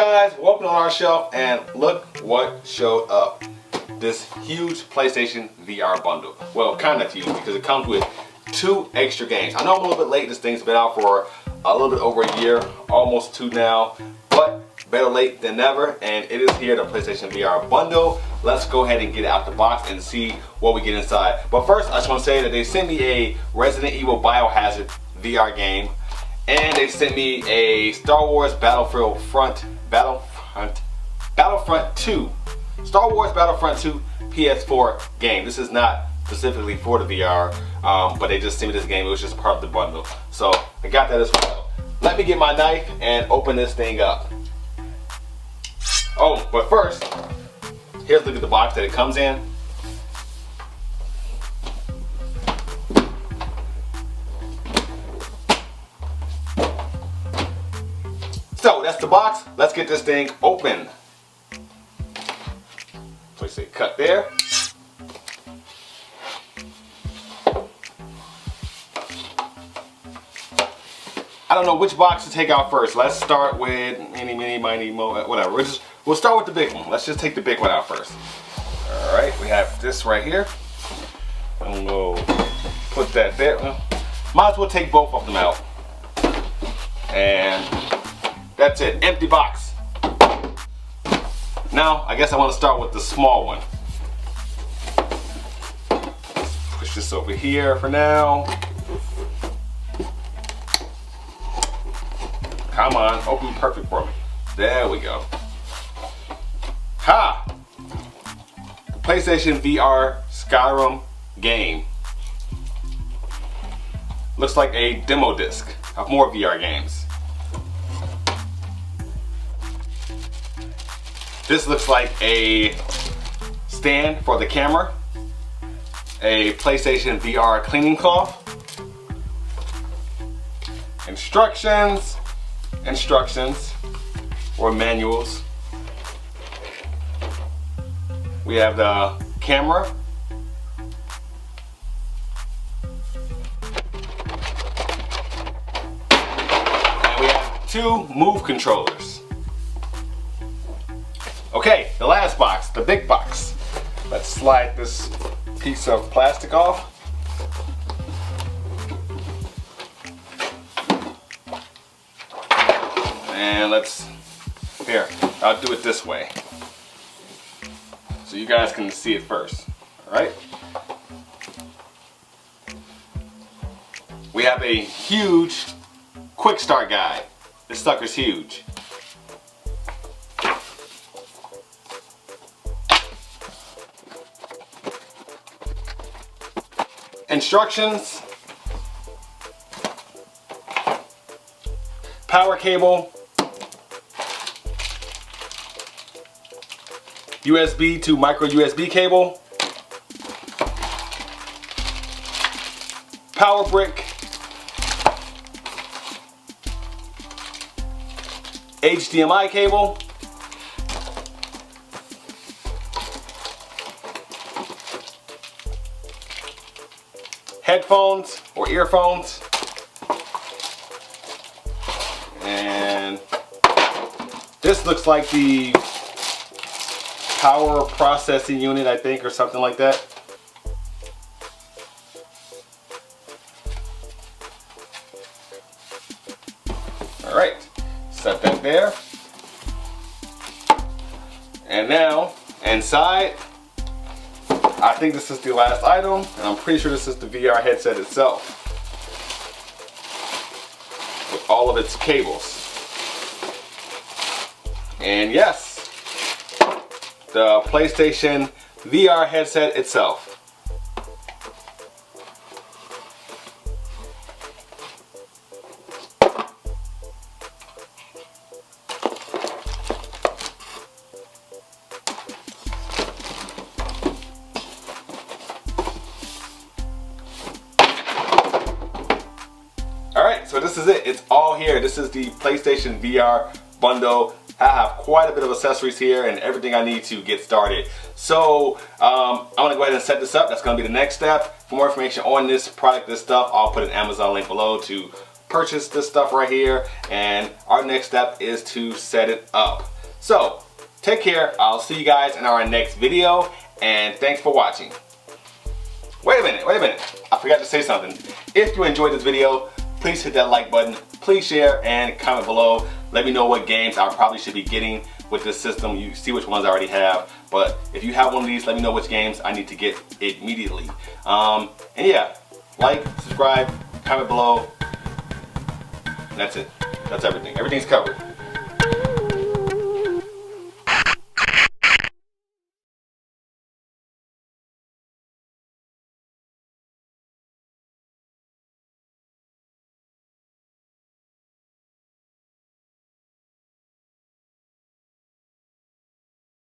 guys? Welcome to Onourshelf, and look what showed up. This huge PlayStation VR bundle. Well, kind of huge because it comes with 2 extra games. I know I'm a little bit late. This thing's been out for a little bit over a year, almost 2 now, but better late than never, and it is here, the PlayStation VR bundle. Let's go ahead and get it out the box and see what we get inside. But first, I just want to say that they sent me a Resident Evil Biohazard VR game, and they sent me a Star Wars Battlefront 2. Star Wars Battlefront 2 PS4 game. This is not specifically for the VR, but they just sent me this game. It was just part of the bundle. So I got that as well. Let me get my knife and open this thing up. Oh, but first, here's a look at the box that it comes in. So that's the box. Let's get this thing open. Place a cut there. I don't know which box to take out first. Let's start with any, mini, miny, mo, whatever. We'll start with the big one. Let's just take the big one out first. All right, we have this right here. And we'll put that there. Well, might as well take both of them out. And that's it, empty box. Now, I guess I want to start with the small one. Push this over here for now. Come on, open perfect for me. There we go. Ha! The PlayStation VR Skyrim game. Looks like a demo disc of more VR games. This looks like a stand for the camera, a PlayStation VR cleaning cloth, instructions or manuals. We have the camera, and we have 2 Move controllers. Okay, the last box, the big box. Let's slide this piece of plastic off. And I'll do it this way, so you guys can see it first, all right? We have a huge quick start guide. This sucker's huge. Instructions, power cable, USB to micro USB cable, power brick, HDMI cable, headphones or earphones, and this looks like the power processing unit, I think, or something like that. All right, set that there. And now, inside, I think this is the last item, and I'm pretty sure this is the VR headset itself, with all of its cables. And yes, the PlayStation VR headset itself. Alright, so this is it. It's all here. This is the PlayStation VR bundle. I have quite a bit of accessories here and everything I need to get started. So I'm going to go ahead and set this up. That's going to be the next step. For more information on this product, this stuff, I'll put an Amazon link below to purchase this stuff right here, and our next step is to set it up. So take care. I'll see you guys in our next video, and thanks for watching. Wait a minute. I forgot to say something. If you enjoyed this video, please hit that like button. Please share and comment below. Let me know what games I probably should be getting with this system. You see which ones I already have. But if you have one of these, let me know which games I need to get immediately. And yeah, like, subscribe, comment below. And that's it. That's everything. Everything's covered.